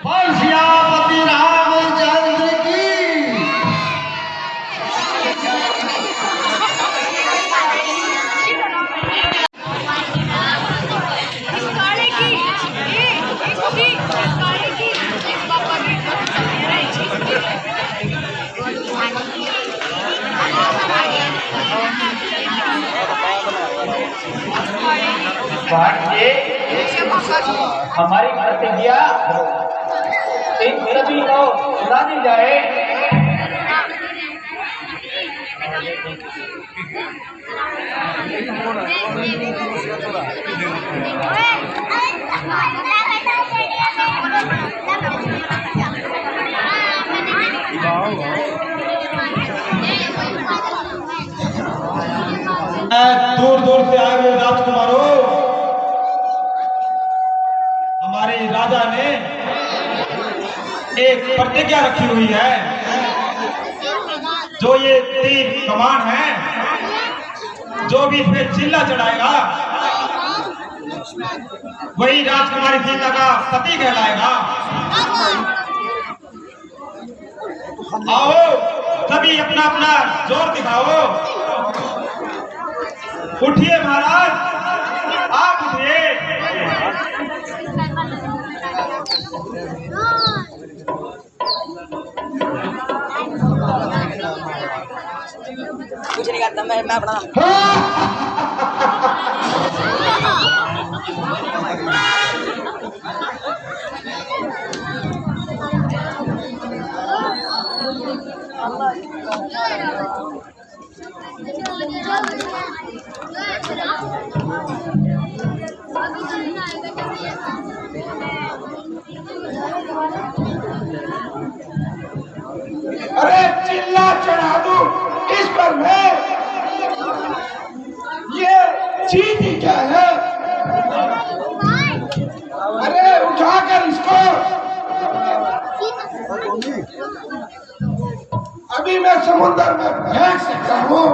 सियापति रामचंद्र की। हमारी प्रतिज्ञा इन सभी को सुना दी जाए। दूर दूर से आए हुए राजकुमारों, हमारे राजा ने एक प्रतिज्ञा रखी हुई है। जो ये तीर कमान है, जो भी इसमें चिल्ला चढ़ाएगा वही राजकुमारी सीता का सती कहलाएगा। आओ सभी अपना अपना जोर दिखाओ। उठिए महाराज, आप उठिए। कुछ नहीं करता मैं अपना अरे चिल्ला चढ़ा दूं इस पर मैं, ये चीटी क्या है? अरे उठाकर इसको। अभी मैं समुद्र में फेंक सकता हूँ।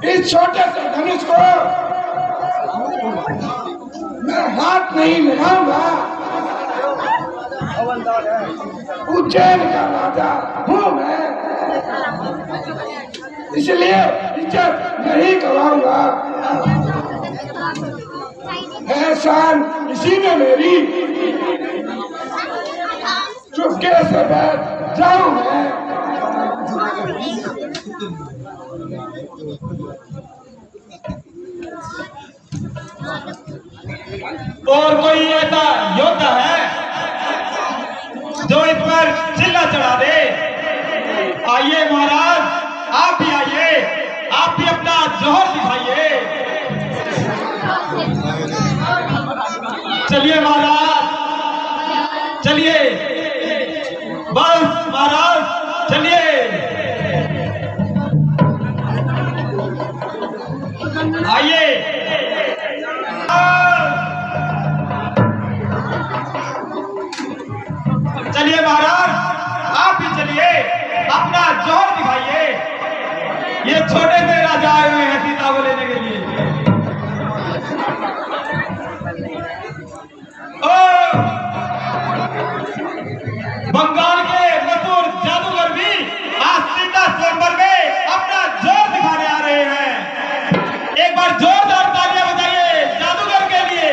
इस छोटे से धनुष को मैं हाथ नहीं मिलाऊंगा। उज्जैन का राजा हूँ मैं, इसलिए इज्जत नहीं गवाऊंगा। एहसान इसी में मेरी, चुपके से बैठ जाऊं मैं। और कोई ऐसा योद्धा है जो इस पर चिल्ला चढ़ा दे? आइए महाराज, आप भी आइए, आप भी अपना जोहर दिखाइए। चलिए महाराज, चलिए, बस महाराज चलिए। आइए चलिए महाराज, आप भी चलिए, अपना जोहर दिखाइए। ये छोटे से राजा आए हुए हैं सीता को लेने के लिए। बंगाल के मशहूर जादूगर भी आज सीता स्वयंवर में अपना जोर दिखाने आ रहे हैं। एक बार जोरदार तालियां बजाइए जादूगर के लिए।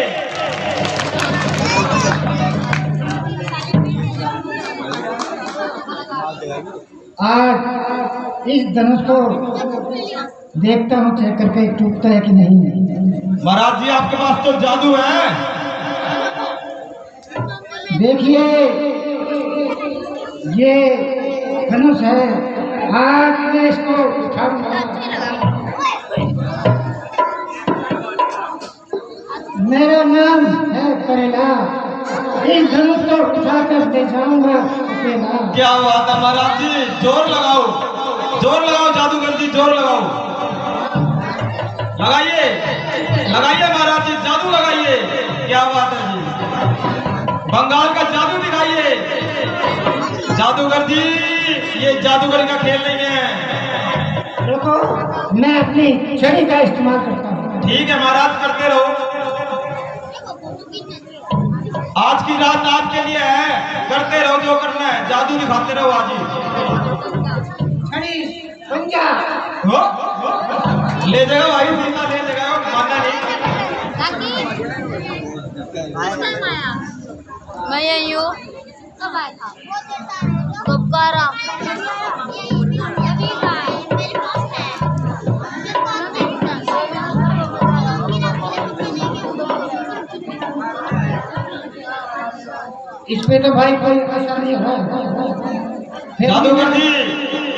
आज इस धनुष को देखता हूँ चेक करके टूटता है कि नहीं। महाराज जी, आपके पास तो जादू है। देखिए, ये धनुष है, आज मैं इसको उठाऊंगा। मेरा नाम है करेला, इस धनुष को उठाकर ले जाऊंगा। क्या बात है महाराज जी, जोर लगाओ, जोर लगाओ जादूगर जी, जोर लगाओ। लगाइए लगाइए महाराज जी, जादू लगाइए। क्या बात है जी, बंगाल का जादू दिखाइए। जादूगर जी, ये जादूगरी का खेल नहीं है। रुको, मैं अपनी छड़ी का इस्तेमाल करता हूँ। ठीक है महाराज, करते रहो। आज की रात आपके लिए है, करते रहो जो करना है, जादू दिखाते रहो आज ही। छड़ी बन जा। हो? ले जाओ भाई, सीता ले जाओ, मानना नहीं। मैं यही हूँ। कब आया था? कब का रहा? इसमें तो भाई कोई असर नहीं है। जादूगर जी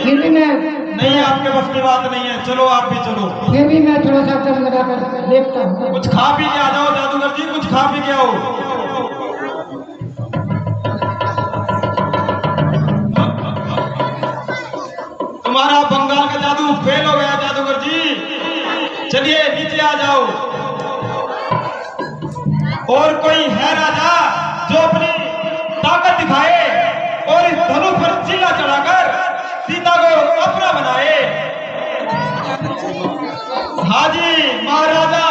फिर भी मैं नहीं, आपके बस की बात नहीं है, चलो आप भी चलो। फिर भी मैं थोड़ा सा दम लगा कर देखता हूँ। कुछ खा पी के आ जाओ जादूगर जी, कुछ खा पी के आओ। तुम्हारा बंगाल का जादू फेल हो गया जादूगर जी, चलिए नीचे आ जाओ। और कोई है राजा जो अपनी ताकत दिखाए और इस धनुष पर चिल्ला चढ़ाकर सीता को अपना बनाए? हाँ जी महाराजा।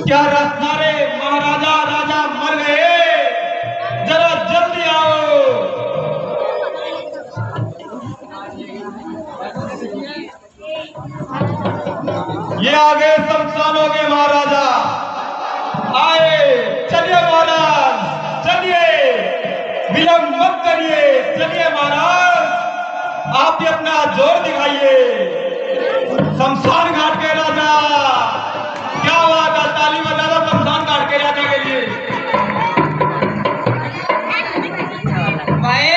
क्या रत्नारे महाराजा राजा मर गए, जरा जल्दी आओ। ये आगे शमशानों के महाराजा आए। चलिए महाराज चलिए, विलंब मत करिए, चलिए महाराज, आप भी अपना जोर दिखाइए। शमशान घाट के राजा, क्या बात है, ताली बजा दो शमशान घाट के राजा के लिए। भाई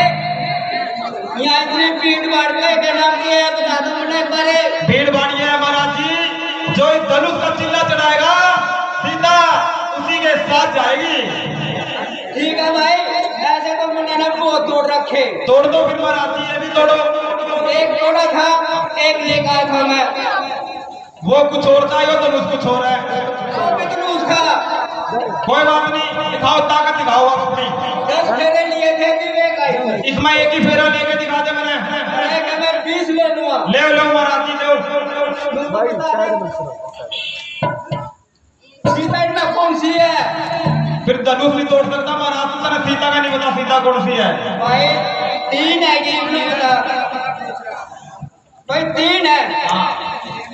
यहाँ इतनी भीड़ भाड़ के नाम की है, बता दो मुझे बारे। भीड़ भाड़ी है महाराज जी, जो इस धनुष का चिल्ला चढ़ाएगा सीता उसी के साथ जाएगी। ठीक है भाई, ऐसे तो मैंने ना बहुत तोड़ रखे। तोड़ दो फिर महाराज जी, ये भी तोड़ो। एक तोड़ा था, एक लेकर आया था मैं। वो कुछ और चाहिए, धनुष कुछ और है। वो भी धनुष था। कोई बात नहीं, दिखाओ ताकत, दिखाओ आप अपनी। 10 फेरे लिए थे, विवेक आई हूँ। इसमें एक ही फेरा लेके दिखा दे मैंने। मैं 20 ले लूँगा। ले लो महाराज जी, लो। सीता इनमें कौन सी है? फिर धनुष नहीं तोड़ सकता महाराज, तुमने सीता का नहीं पता सीता कौन सी है। भाई 3 है, ये नहीं बता भाई 3 है।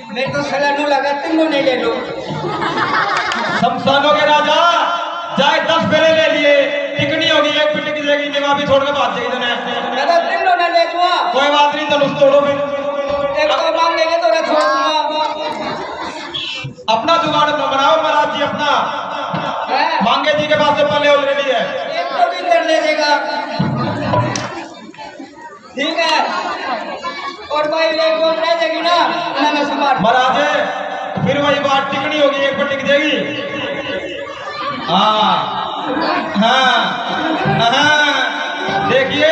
मेरे तो सलानू लगा, तीनों नहीं ले लो। शमशानों के राजा जाए 10 फेरे ले लिए, टिकनी होगी, एक भी टिक जाएगी, जवाबी छोड़ के भाग जाएगी। मैं तो तीनों ने ले दूंगा। कोई बात नहीं, धनुष तोड़ो फिर। एक तो मांगेंगे तो मैं छोड़ दूंगा। अपना जुगाड़ बनाओ महाराज जी, अपना। है? मांगे जी के पास से पहले ऑलरेडी है। एक तो भी कर ले देगा। ठीक है, और भाई ले वो रह जाएगी ना, ना मैं संभाल। महाराज फिर वही बात, टिकनी होगी, एक पर टिक जाएगी। हाँ हाँ हाँ, देखिए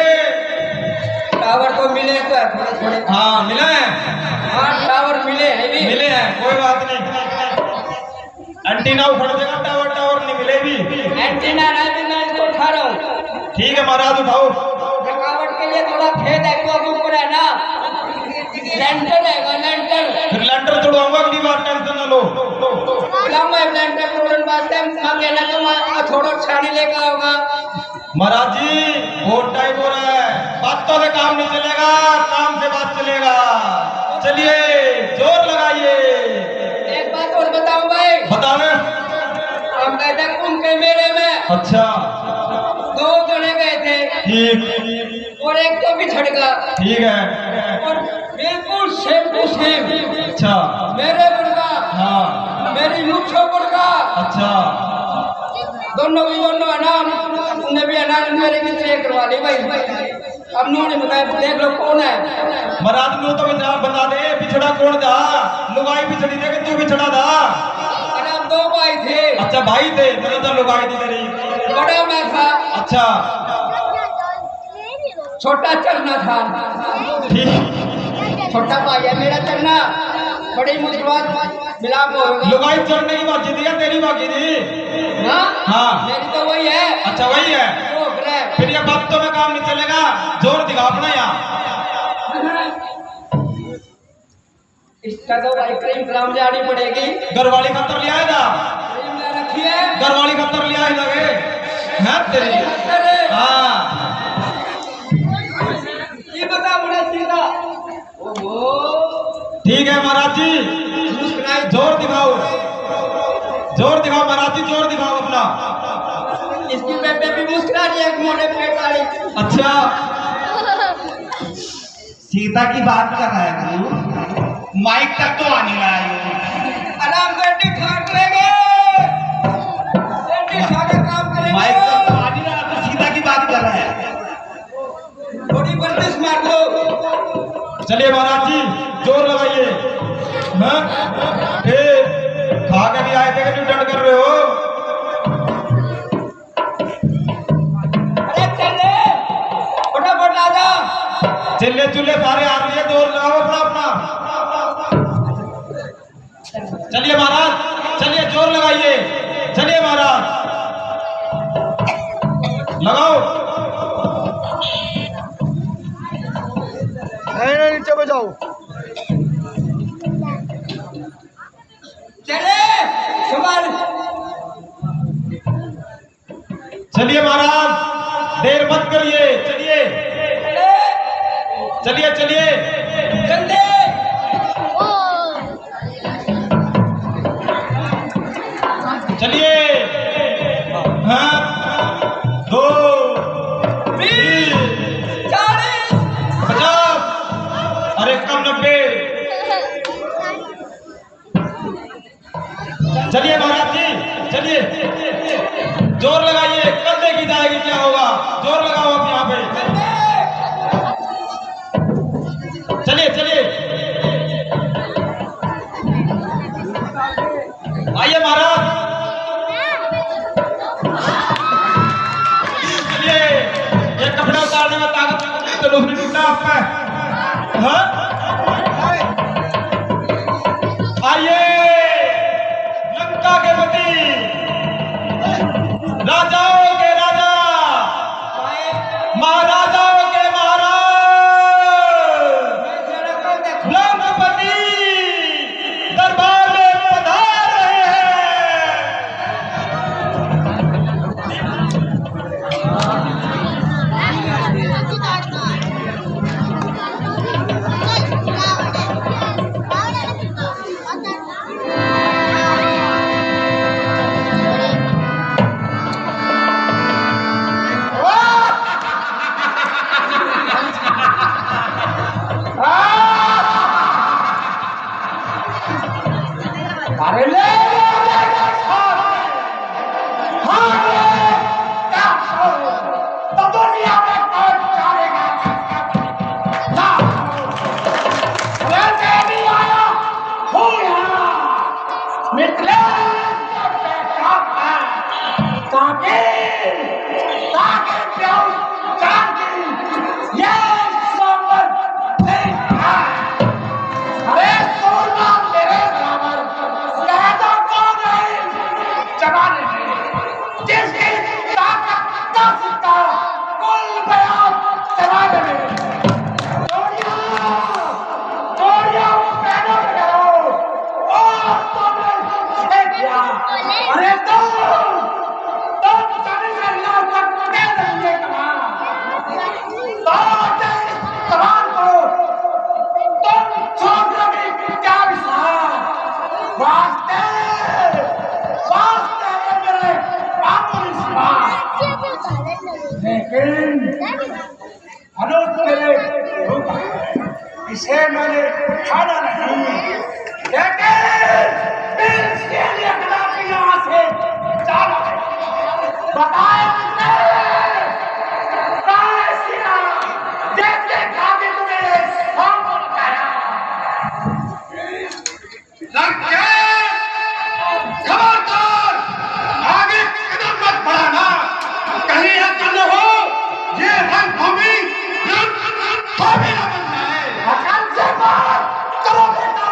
टावर तो मिले तो है थोड़े थोड़े। हाँ मिले हैं, हाँ टावर मिले है भी। मिले हैं, कोई बात नहीं। एंटीना उखड़ देगा, टावर टावर नहीं मिले भी। एंटीना ना भी मैं इसको उठा रहा हूँ। ठीक है महाराज, उठाओ। रुकावट के लिए थोड़ा खेत है, तो अभी ऊपर है ना, लेंटर है, लेंटर। फिर लेंटर तोड़वाऊंगा, अगली बार टेंशन ना लो। मैं लेंटर तोड़ने वास्ते मांगे ना तो मैं थोड़ा छानी लेकर आऊंगा। महाराज जी बहुत टाइम हो रहा है, बातों से काम नहीं चलेगा, काम से बात चलेगा। चलिए जोर लगाइए। एक बात और बताऊं भाई, बतावे। हम गए थे कुंभ के मेले में। अच्छा 2 जने गए थे, ठीक, और एक तो बिछड़ गया, ठीक है। और बिल्कुल सेम टू सेम। अच्छा, मेरे मुर्गा, हाँ, मेरी मुच्छो मुर्गा, अच्छा, दोनों है ना, उन्हें भी है ना, मेरे की तरह करवा ली भाई। अब नूने बताया, देख लो कौन है। महाराज नो तो बता दे, बिछड़ा कौन था? लुगाई बिछड़ी थे कि तू बिछड़ा था? अरे हम 2 भाई थे। अच्छा भाई थे, मेरा तो लुगाई थी तेरी। बड़ा मैं था, अच्छा छोटा चलना था। ठीक, छोटा भाई है मेरा चलना, बड़ी मुसीबत मिलाप होगा। लुगाई चढ़ने की बाकी थी या तेरी बाकी थी? हाँ हाँ। मेरी तो वही है। अच्छा वही है। तो है। फिर ये बातों में काम नहीं चलेगा, जोर दिखा अपना यहाँ। इसका तो भाई क्रीम क्राम जानी पड़ेगी। घरवाली खतर ले आएगा, क्रीम ला रखी है। घरवाली खतर ले आएगा गे हैं तेरी। हाँ ये बता बड़ा सीधा। ओहो ठीक है महाराज जी, मुस्कुराए। जोर दिखाओ, जोर दिखाओ महाराज जी, जोर दिखाओ अपना। इसकी बेबे भी मुस्कुरा रही है, मोटे पेट वाली। अच्छा सीता की बात कर रहा है गुरु, माइक तक तो आने लगा है। आराम से ठाक लेंगे, ठाक काम करेंगे। माइक तक तो आने लगा, तो सीता की बात कर रहा है। थोड़ी बर्दिश मार लो। चलिए महाराज जी, जोर लगाइए। हाँ? खा के भी आए थे कि डंड कर रहे हो? अरे चले फटाफट आ जा। चिल्ले चुल्ले सारे आ रही है, जोर लगाओ अपना अपना। चलिए महाराज, चलिए जोर लगाइए। चलिए महाराज लगाओ। नीचे बजाओ। चले सवाल। चलिए महाराज, देर मत करिए, चलिए चलिए चलिए। चले ओ चलिए। हाँ 2 3 40 50 अरे कम 90। चलिए महाराज जी, चलिए जोर लगाइए, कल देखी जाएगी क्या होगा। जोर लगाओ आप यहाँ पे। चलिए चलिए आइए महाराज। चलिए, ये कपड़ा उतारने में ताकत नहीं तो लोहरी टूटा आपका। हाँ? आइए लंका के पति, राजाओं के राजा, महाराजाओं के महाराज, लंकापति दरबार में पधार रहे अरे ले तो दुनिया में कौन चाहेगा? वैसे नहीं आया हूँ यहाँ मिथिलेश ताकि ताकि प्यार जानकी ये संबंध नहीं है। अरे सोना मेरे बराबर कहता कौन है जमाने में जिसकी ताकत का सिक्का कुल बयान जमाने में। चोरिया पैनल करो और तुमने किया। अरे तुम चले से लाल तक दे देंगे कमान। कमान को तुम छोड़ क्या विश्वास वास्ते वास्ते मेरे बाबू विश्वास। लेकिन अनुज मेरे भूखा है, इसे मैंने खाना नहीं। लेकिन इसके लिए की यहाँ से जाना है। बताया मुझे जैसे खाते तुम्हें सामने बताया। खबरदार, आगे कदम मत बढ़ाना, कहीं ऐसा न हो ये रणभूमि ना बन जाए। अकाल से बात करो बेटा,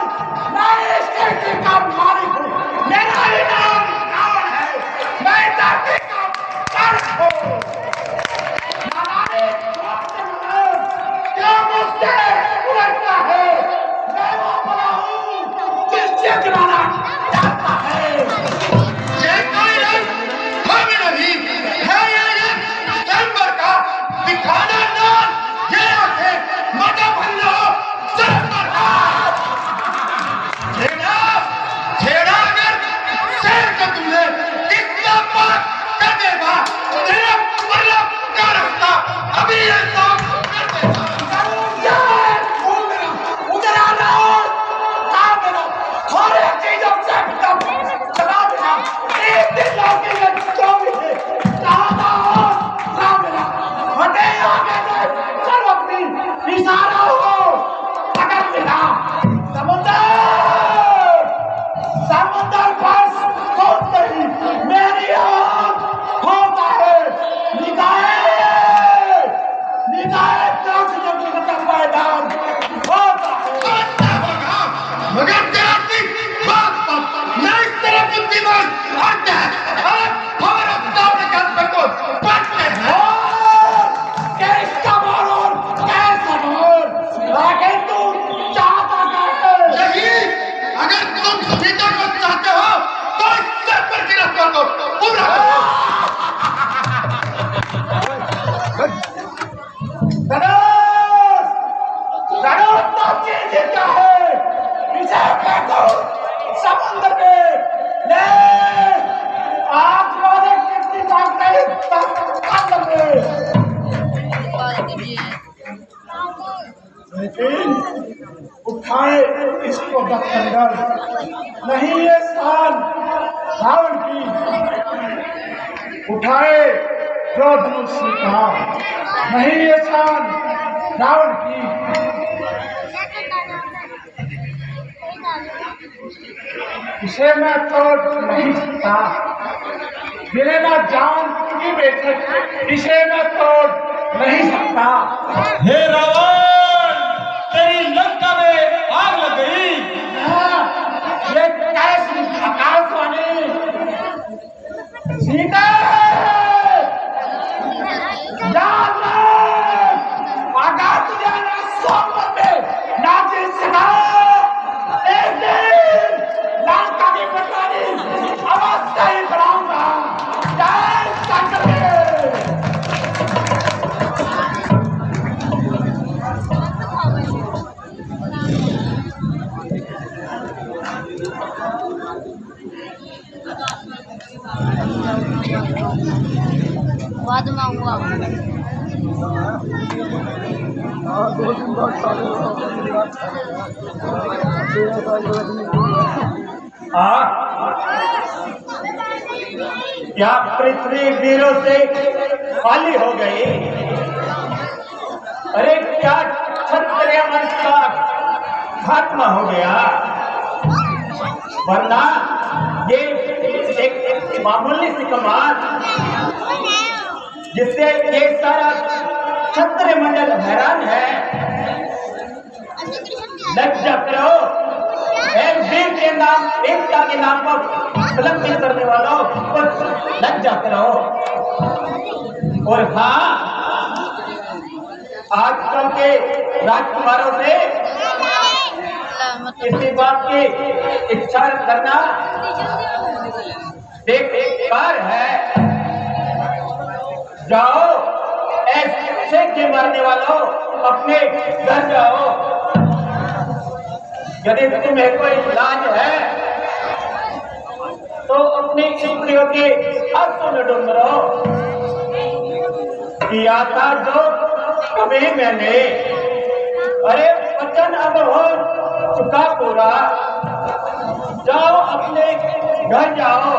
मैं इसके मगर तेरा सिख बात नहीं तेरा बुद्धिमान हट है अरे खबर अपने कस्बे को पटने है कैसा मालूम कैसा मालूम लेकिन तू चाहता क्या है नहीं अगर तुम सीता को चाहते हो तो इससे पर गिरफ्तार को पूरा करो क्या है इसे फेंको समुद्र में ले आज वाले कितनी मांगते हैं लेकिन उठाए इसको दफ्तर नहीं ये शान रावण की उठाए जो धनुष का नहीं ये शान रावण की इसे मैं तोड़ नहीं सकता मेरे ना जान की बेशक इसे मैं तोड़ नहीं सकता हे रावण, तेरी लंका में आग लग गई। ये कैसी आकाशवाणी सीता आकाश जाना सोमवार में नाचे सिखा एक दिन लंका की पटवारी अवश्य ही बनाऊंगा जय शंकर बाद में हुआ क्या पृथ्वी वीरों से खाली हो गई अरे क्या क्षत्रिय वंश का खात्मा हो गया वरना ये एक मामूली सी कमान जिससे ये सारा क्षत्रिय मंडल हैरान है लज्जा करो एक वीर के नाम एकता के नाम पर कलंकित करने वालों पर लज्जा करो और हाँ आजकल के राजकुमारों से किसी बात की इच्छा करना बेकार है जाओ ऐसे के मारने वालों अपने घर जाओ यदि तुम्हें कोई लाज है तो अपनी स्त्रियों के हाथों में डूब रहो किया था जो कभी मैंने अरे वचन अब हो चुका पूरा जाओ अपने घर जाओ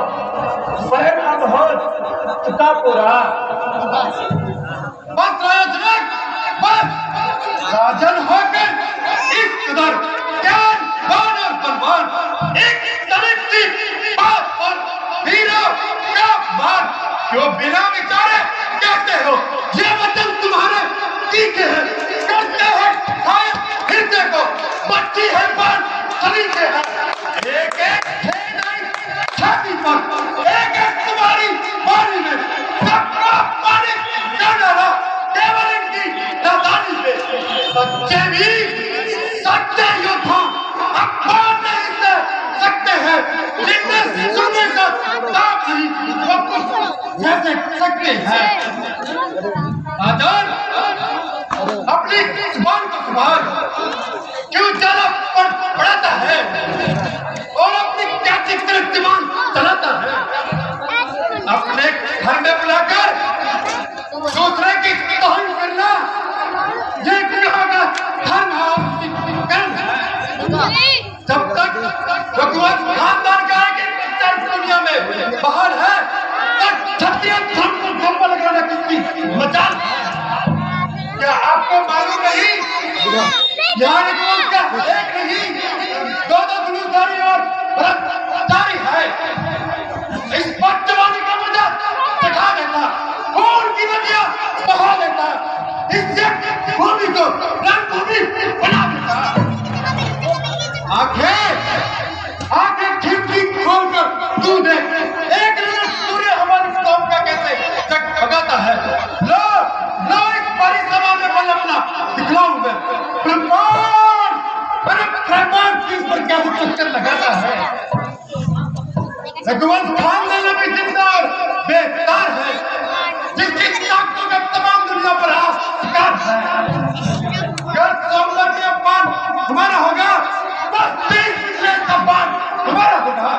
वचन अब हो चुका पूरा बस राजन बस राजन होकर इस कदर ज्ञान बान और बलवान एक तनिक सी बात पर हीरो क्या बात क्यों बिना विचारे कहते हो ये वचन तुम्हारे तीखे हैं करते हैं खाए हृदय को बच्ची है पर सलीके है एक एक छाती पर एक एक तुम्हारी बारी में सबका पानी कर डाला केवल इनकी नादानी पे बच्चे भी सच्चे योद्धा अखबार नहीं से सकते हैं लिखने सुनने का काम नहीं वापस जैसे सकते हैं आजाद अपनी जुबान को संभाल क्यों ज्यादा पढ़ाता है और अपनी कैसी दिमाग चलाता है अपने घर में बुलाकर दूसरे की कहानी करना ये गुनाह का धर्म है जब तक भगवान खानदान का दुनिया में बाहर है तब क्षत्रिय धर्म को धर्म लगाना किसकी मजाल क्या आपको मालूम नहीं यहाँ का एक नहीं दो धनुषधारी और भ्रष्टाचारी है इस पर जवानी का मजा चखा देता खून की नदियां बहा देता इससे भूमि को रंगभूमि बना देता आंखें क्या वो चक्कर लगाता है। रघुवंश खानदान भी जिंदा और बेकार है, जिसकी ताकतों का तमाम दुनिया पर शिकार है। अगर सोमवार में अपमान हमारा होगा, बस 30 पिछले अपमान हमारा होगा।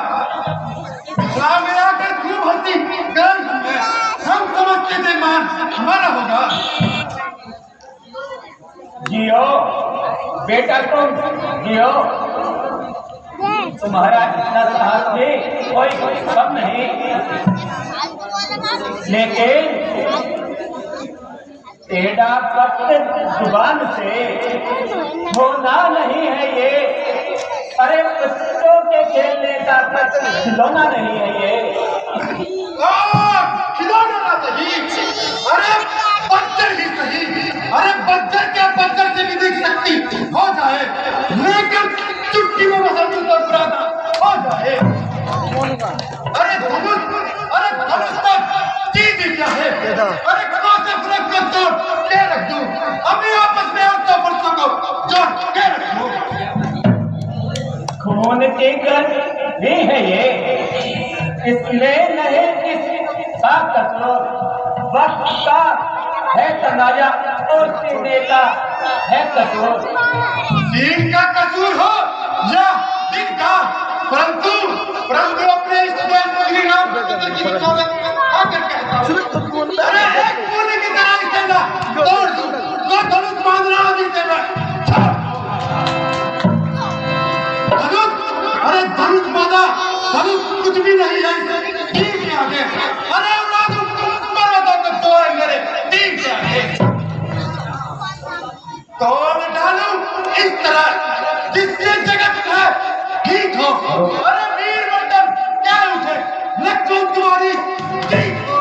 इस्लाम में आकर खूब हंसी गर्म है, हम समझते थे मान हमारा होगा। जियो बेटा, तुम जियो, तुम्हारा इतना साहस भी कोई कम नहीं, लेकिन टेढ़ा पत्ते जुबान से होना नहीं है ये। अरे बच्चों के खेलने का खिलौना नहीं है ये। खिलौना ना सही, अरे बच्चर ही सही। अरे बच्चर क्या बच्चर से भी दिख सकती हो जाए, लेकिन चुटकी में मसल तो पुराना हो जाए। अरे धनुष तक चीज ही क्या है। अरे कौन से फर्क को तोड़ के रख दूं, अभी आपस में और तो परसों को जोड़ के रख दूं। खून के कर भी है ये, इसमें नहीं किसका कसूर, वक्त का है तनाजा और सीने का है कसूर। दिन का कसूर हो या दिन का, परंतु अपने श्री राम की दिशा में आकर कहता हूं, अरे एक पूरी की तरह इसे ना तोड़ दूं, तो धनुष बांधना आदि से मैं धनुष, अरे धनुष बांधा, धनुष कुछ भी नहीं है इसे तीर के आगे। अरे पर्वतों को तोड़ मेरे तीर के आगे तोड़ डालूं इस तरह जिससे जगत है ठीक हो। अरे वीर मर्दन क्या उठे, लक्ष्मण तुम्हारी ठीक हो।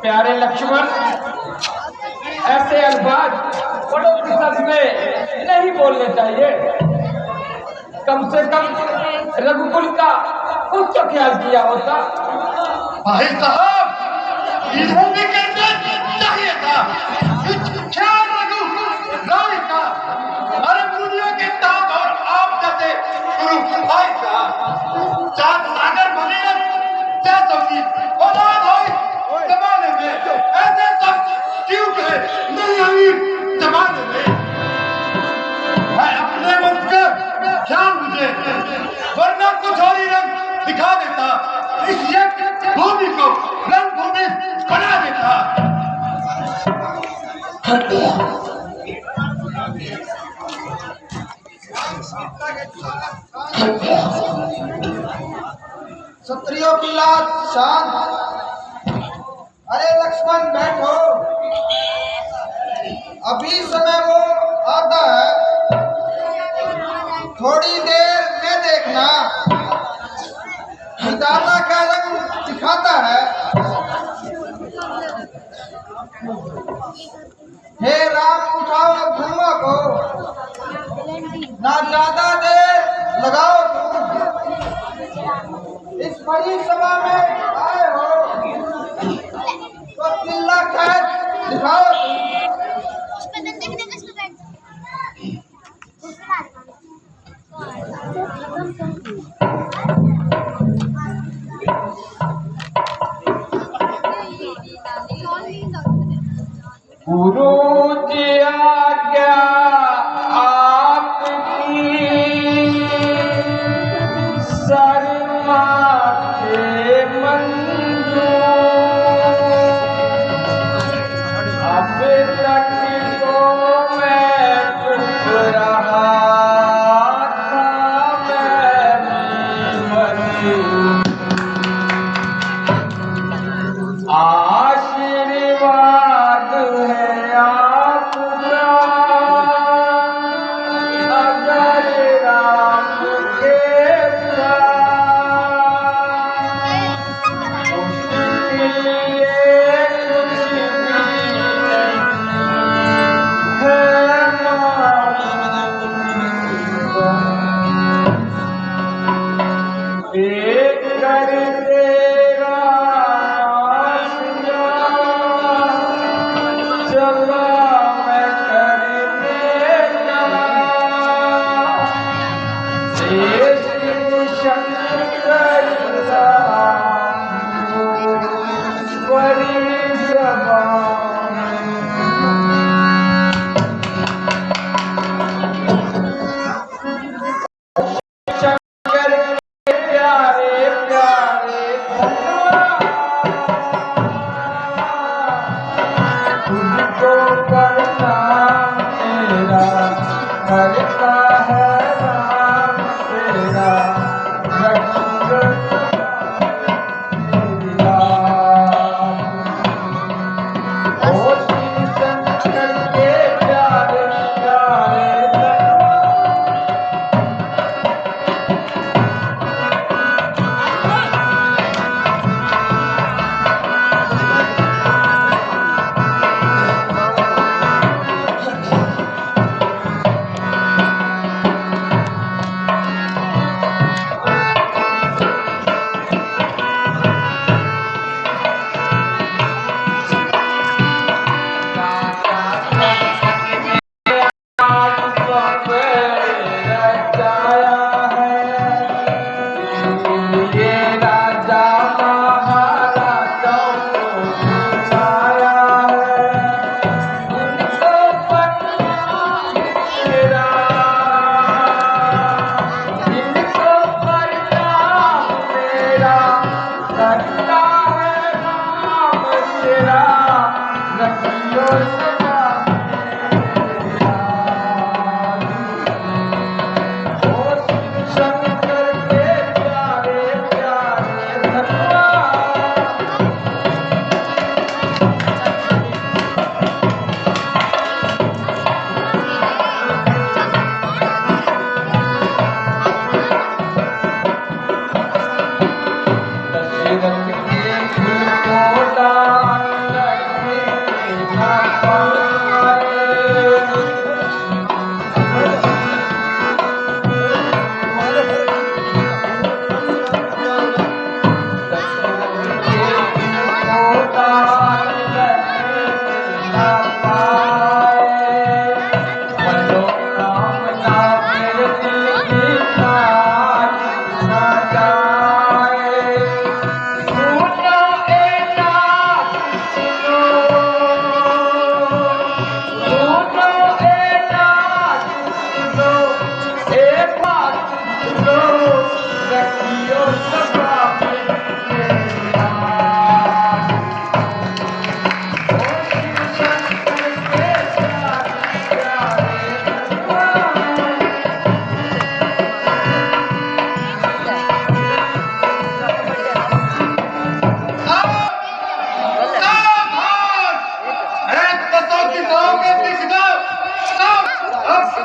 प्यारे लक्ष्मण, ऐसे अल्फाज बड़ों की सच में नहीं बोलने चाहिए। कम से कम रघुकुल का कुछ तो ख्याल किया होता। भाई साहब, इन्हें भी करना चाहिए था कुछ ख्याल रखो राय का। अरे दुनिया के ताप और आप जैसे गुरु भाई साहब चांद सागर बने क्या समझी औलाद हो जमाने में, ऐसे सब क्यों कहे नहीं अमीर जमाने में। मैं अपने मन का ख्याल मुझे, वरना कुछ और ही रंग दिखा देता, इस एक भूमि को रंग भूमि बना देता। क्षत्रियों की लाज शांत। अरे लक्ष्मण बैठो, अभी समय वो आता है, थोड़ी देर में देखना विधाता का रंग दिखाता है। हे राम, उठाओ धनुआ को, ना ज्यादा देर लगाओ तुम। इस बड़ी सभा में आए हो तो किल्ला खैर दिखाओ गुरु जी आज्ञा आपकी शर्मा के मंजूर। अब तक तो मैं चुप रहा था, मैं आशीर्वाद है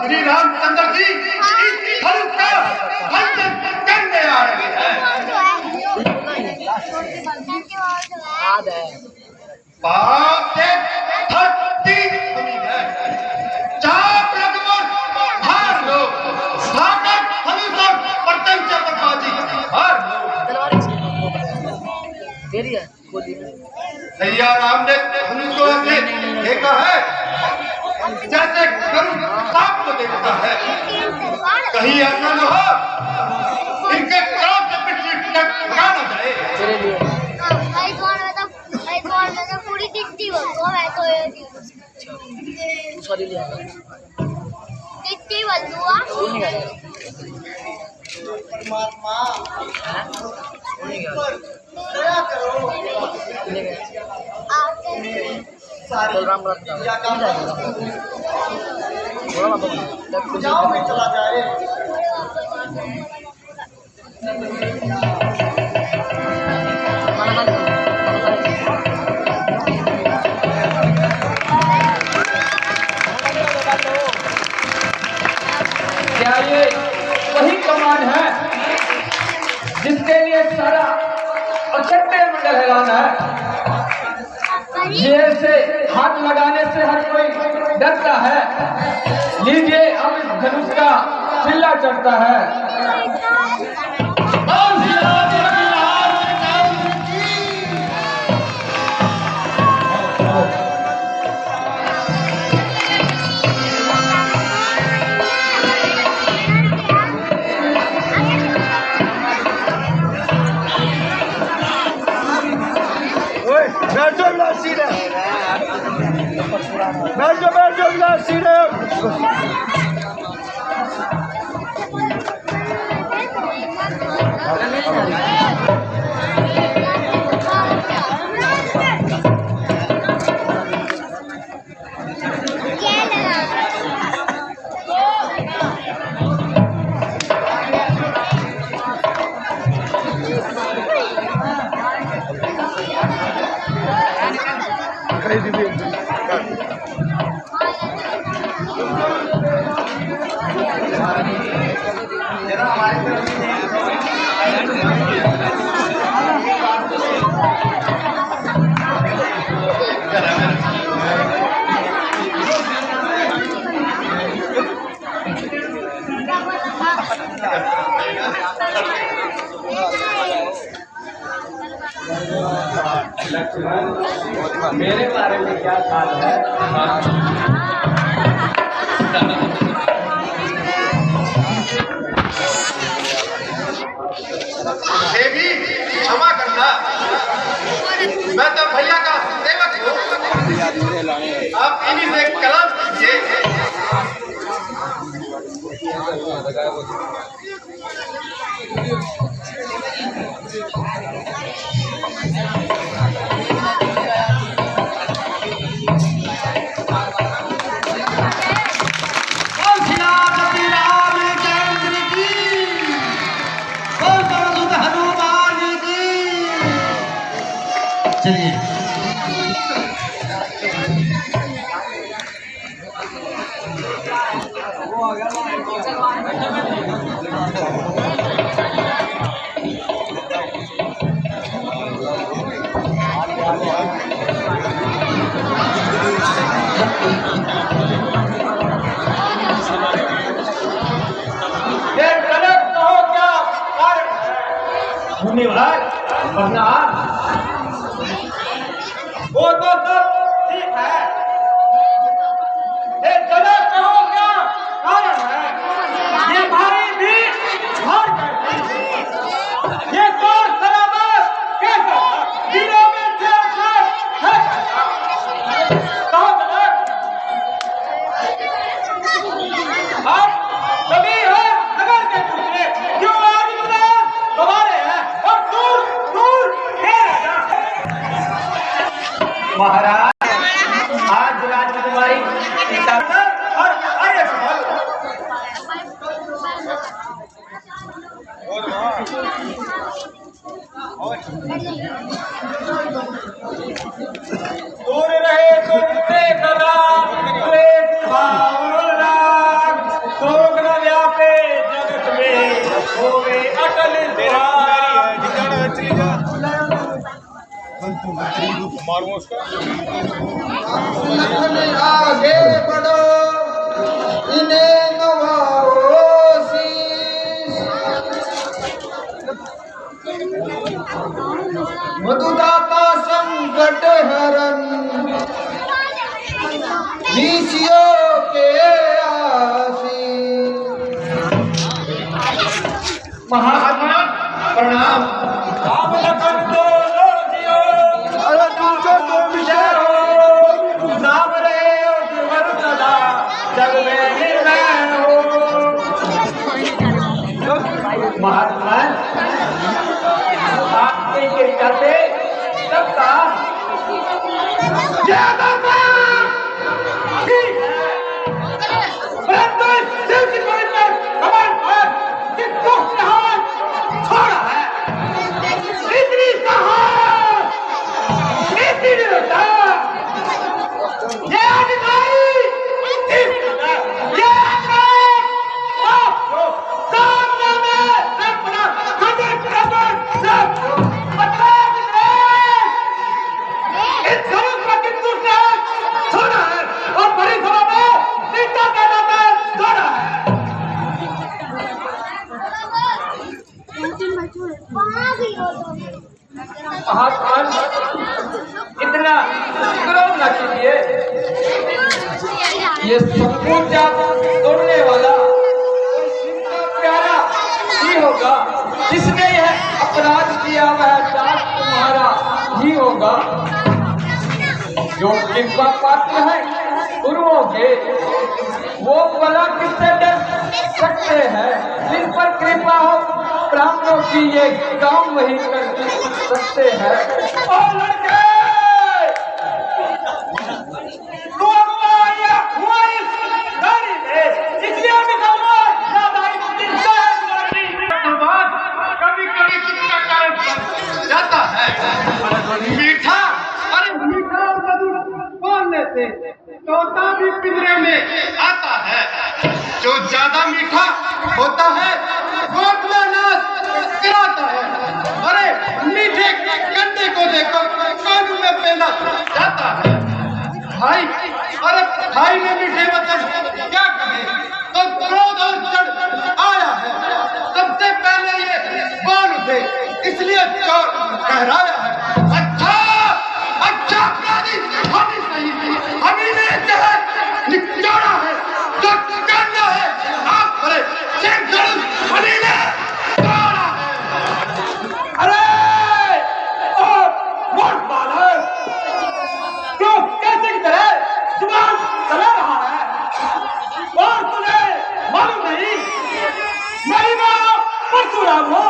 श्री रामचंद्र जी इस धनुष का भंजन करने आ रहे हैं। पाप से धरती खुली है। चाप रगवर हार लो, भागत धनुष और पतंग चपरबाजी हार लो। सैया राम ने धनुष को ऐसे देखा है जैसे गरुड़ सांप को देखता है। कहीं ऐसा न हो इनके कान से पिछली टकरा न जाए। पूरी टिट्टी बोल मैं तो टिट्टी बोल दूँ परमात्मा जाओ में चला जाए। क्या ये वही कमान है जिसके लिए सारा और क्षत्रिय मंडल हैरान है? ये से हाथ लगाने से हर कोई डरता है। लीजिए अब इस धनुष का चिल्ला चढ़ता है। मेरे बारे में क्या ख्याल है? देवी क्षमा करना, मैं तो भैया का सेवक हूँ। आप इन्हीं से कलाम कीजिए। चलिए ये गलत कहो क्या कारण है? मुन्नी भाई वरना वो तो सब ठीक है, ये गलत कहो क्या कारण है? ये भारी भी हार गई, ये कौन सलामत कैसा दिनों में छेड़छाड़ है कहो गलत। आप कभी हो नगर के पूछे क्यों आज इतना दबारे हैं और दूर दूर महाराज आज राजकुमारी और अरे दूर रहे तुमसे सदा द्वेष भावना, शोक न व्यापे जगत में होवे अटल आगे बढ़ो इन्हें नवाओ शीश, मधुदाता संकट हरन ऋषियों के आशीष। महात्मा प्रणाम। राम लखन दोनों जियो, अरे तुमको तो विजय हो राम रे जीवन सदा जग में निर्भय हो। महात्मा आपके कृपा से सबका ज्यादा ठीक है, परंतु इस दिल की कोई पर हमारे पास जिस दुख ने हाथ छोड़ा है, इतनी साहस, इतनी दृढ़ता, ये अधिकारी, ये आपको सामने में अपना कदम सब बता दे। इस जरूर का किंतु से छोड़ा है और बड़ी सभा में सीता का नाम जोड़ा है। महात्मा इतना क्रोध न कीजिए। ये संपूर्ण जात तोड़ने वाला कोई सिंह प्यारा ही होगा, जिसने यह अपराध किया वह दास तुम्हारा ही होगा। जो कृपा पात्र है गुरुओं के, वो भला किससे डर सकते हैं? जिन पर कृपा हो ब्राह्मणों की ये काम वही कर सकते हैं। और लड़के तू अगुआ हुआ इस गाड़ी में, इसलिए निकलना ज्यादा चिंता है। कभी कभी चिंता कारण बन जाता है। मीठा, अरे मीठा बोलने से तोता भी पिंजरे में आता है। जो ज्यादा मीठा होता है वो अपना नाश गिराता है। अरे मीठे गन्ने को देखो कान में पेला जाता है। भाई, अरे भाई ने मीठे मतलब क्या कहे तो क्रोध और चढ़ आया है। सबसे पहले ये बोल उठे, इसलिए चोर कहराया है। अच्छा अच्छा अपराधी हम ही सही, हम ही ने जहर निचोड़ा है। जो करना है आप करे, चेक जरूर हम ही ने तोड़ा है। अरे और मोट बालक क्यों कैसे की तरह जुबान चला रहा है? और तुझे मालूम नहीं मेरी मां परशुराम हो,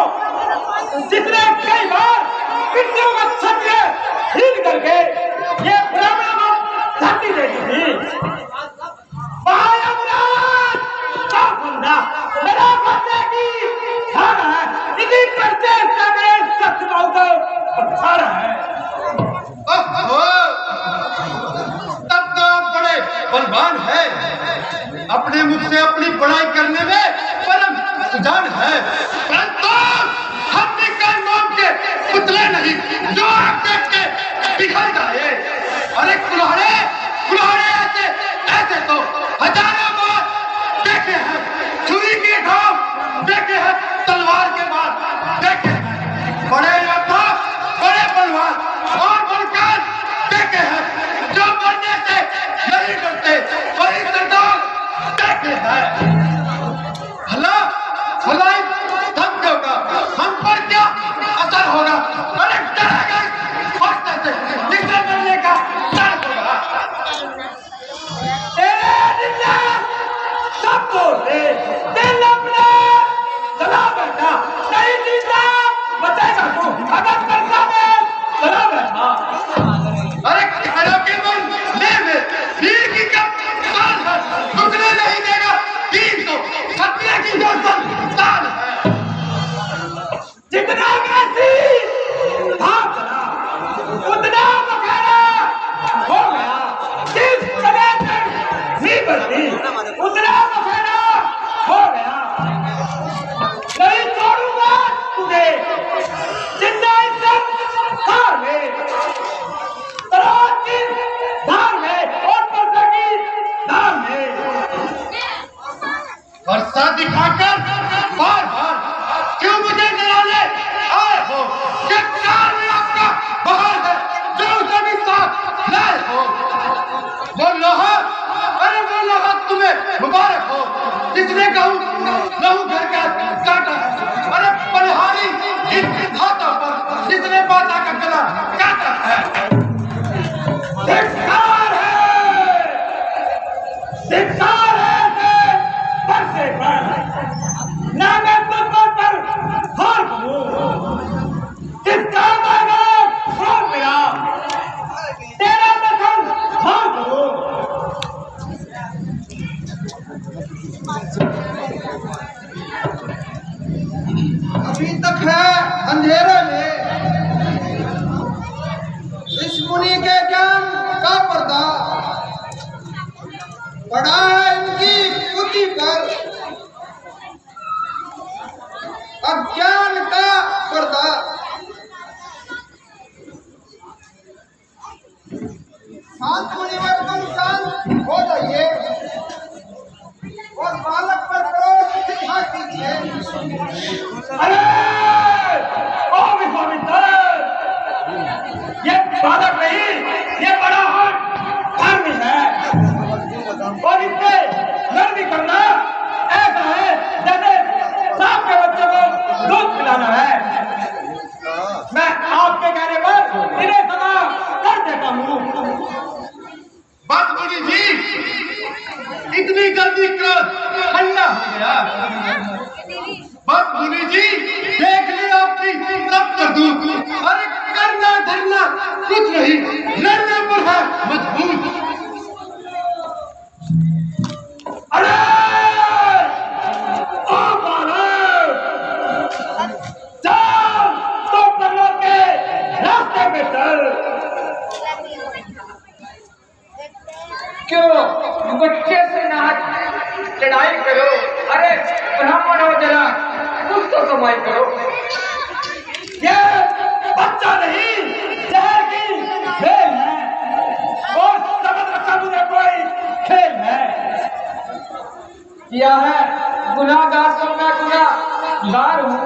जिसने कई बार पितरों का छत्र हिल करके ये ब्राह्मण को धरती दे दी थी। मेरा बंदे की धार है, इसी करते सच बात है। ओहो, तब तो आप बड़े बलवान हैं। अपने मुख से अपनी बड़ाई करने में परम सुजान है। परंतु हम भी कई मौत के पुतले नहीं जो आप देख के पिघल जाए। अरे कुल्हाड़े उन्होंने ऐसे ऐसे तो हजारों बार देखे हैं, छुरी के घाव देखे हैं, तलवार के बार देखे हैं, बड़े योद्धा बड़े बलवान और बनकर देखे हैं, जो मरने से नहीं डरते वही सरदार देखे हैं। भला भला इन धमकियों का हम पर क्या असर होगा? अरे डरेगा हौसले से जिससे मरने का डर होगा। तेरे जिंदा सब बोले दिल अपना चला बैठा नहीं जीता बचेगा तू अगर करता में चला बैठा। अरे खड़ों के मन ले वीर की कब साल है, रुकने नहीं देगा वीर को, क्षत्रिय की जो संतान है। जितना कैसी भाग चला उतना बखेड़ा हो गया, जिस जगह पर नहीं बढ़ती उतना बखेड़ा हो गया। नहीं छोड़ूंगा तुझे जिंदा इज्जत धार में, तराज की धार में और परसा की धार में। वर्षा दिखाकर बार बार क्यों मुझे डराने आए हो? कि कार में आपका बहार है जो उसे भी साथ लाए हो। वो लोहा, अरे वो लोहा तुम्हें मुबारक हो जिसने लहू घर का काटा है। अरे बलिहारी इन हाथों पर जिसने बाता का गला काटा है। धिक्कार है परसे पर ना मैं तुझ पर हार करूं, किसका मांगा छोड़ मेरा तेरा दखल हार करूं। अभी तक है अंधेरे में इस मुनि के ज्ञान का पर्दा पड़ा है इनकी बुद्धि पर, अज्ञान का पर्दा। शांत मुनिवर तुम शांत हो जाइए और बालक पर क्रोध दिखा कीजिए। अरे ओ विश्वामित्र, ये बालक नहीं ये बड़ा धर्मी है और इससे नरमी करना ऐसा है जैसे सांप के बच्चे को दूध पिलाना है। मैं आपके कहने पर इन्हें सदा कर देता हूँ। बस मुनि जी, इतनी जल्दी क्रोध ठंडा हो गया। बस मुनि जी, देख ली आपकी सब करतूत। अरे करना धरना कुछ नहीं, लड़ने पर है मजबूत। अरे ओ बालक, चल तो पगलों के रास्ते पे चल। क्यों बच्चे से ना चढ़ाई करो? अरे ब्राह्मण हो जरा कुछ तो कमाई करो। ये बच्चा नहीं जहर की खेल है और समझ रखा मुझे कोई खेल है। किया है गुनाहगार तो मैं गुनाहगार हूँ।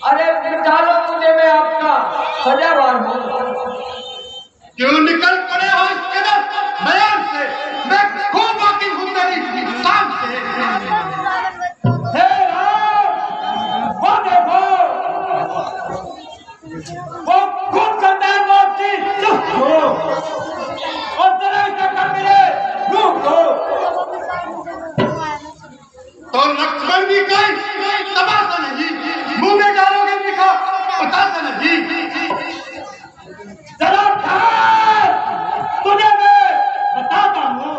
अरे निकालो मुझे, मैं आपका सजावार हूँ। क्यों निकल पड़े हो इस कदर बयान से? मैं खूब वाकिफ हूँ तेरी शान से। हे राम, वो देखो, वो खूब करता है मौत की चुप हो और जरा इसे कर मेरे रूह को। तो लक्ष्मण भी कोई तमाशा नहीं, मुंह में डालोगे लिखा बतासा नहीं। जरा ठहर, तुझे मैं बताता हूँ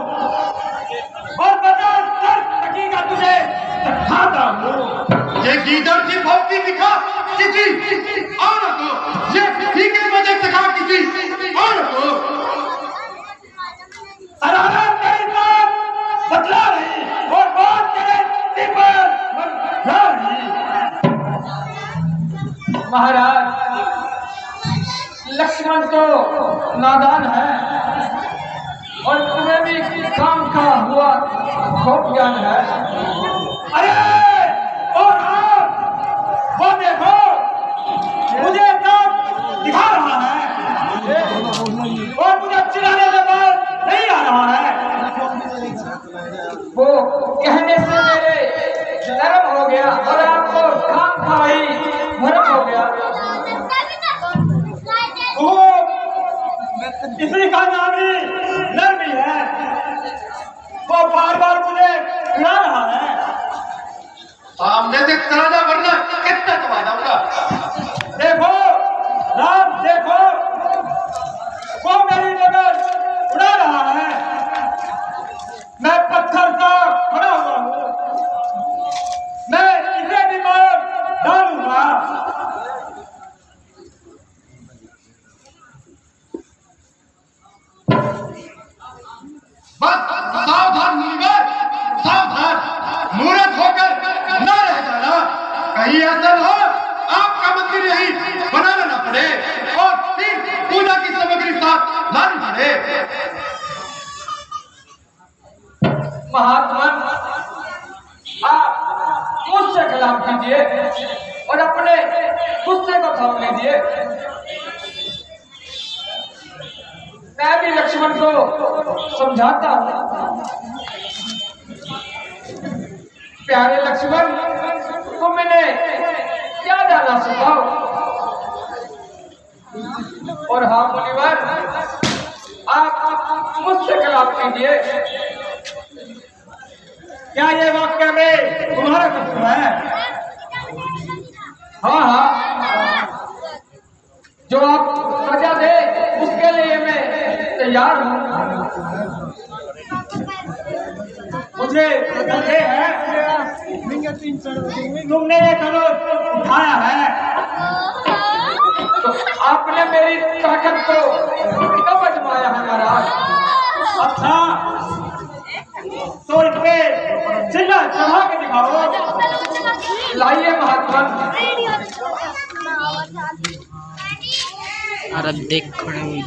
और बता सर सकीगा तुझे दिखाता हूँ। ये गीदड़ की भक्ति दिखा किसी और को, ये फीके मजे दिखा किसी और को। शरारत तेरे साथ बदला रही और बात तेरे सिर पर बदला रही। महाराज लक्ष्मण तो नादान है, और तुम्हें भी काम का हुआ खूब ज्ञान है। अरे और आप वो देखो, मुझे काम दिखा रहा है और मुझे चिल्लाने के बाद नहीं आ रहा है। वो कहने से मेरे नरम हो गया और आपको काम का ही भरम हो गया। वो इसी का नाम ही नरमी है। वो बार बार मुझे चिढ़ा रहा है। सामने से चला जा वरना कितना दबा दूंगा। देखो राम, देखो वो मेरी नजर उड़ा रहा है। मैं पत्थर सा खड़ा हुआ हूँ, मैं इसे भी मार डालूंगा। बस सावधान मुनिवर, सावधान, मूर्ख होकर न रह जाना। कहीं ऐसा हो आपका मंदिर यही बनाना न पड़े और फिर पूजा की सामग्री साथ लानी पड़े। महात्मा, आप मुझसे कलाम कीजिए और अपने गुस्से को थाम लीजिए। मैं भी लक्ष्मण को समझाता हूँ। प्यारे लक्ष्मण, तुम इन्हें क्या डाला सिखाओ। और हाँ मुनिवर, आप मुझसे कलाम कीजिए। क्या ये वाक्य में तुम्हारा कसूर है? हाँ हाँ, जो आप सजा दे उसके लिए मैं तैयार हूँ। मुझे संदेह है तुमने ये धनुष उठाया है। तो आपने मेरी ताकत को कब आजमाया है महाराज? अच्छा तो इसमें चिल्ला चढ़ा के दिखाओ। लाइए महात्मा। अरे देख खड़े हुए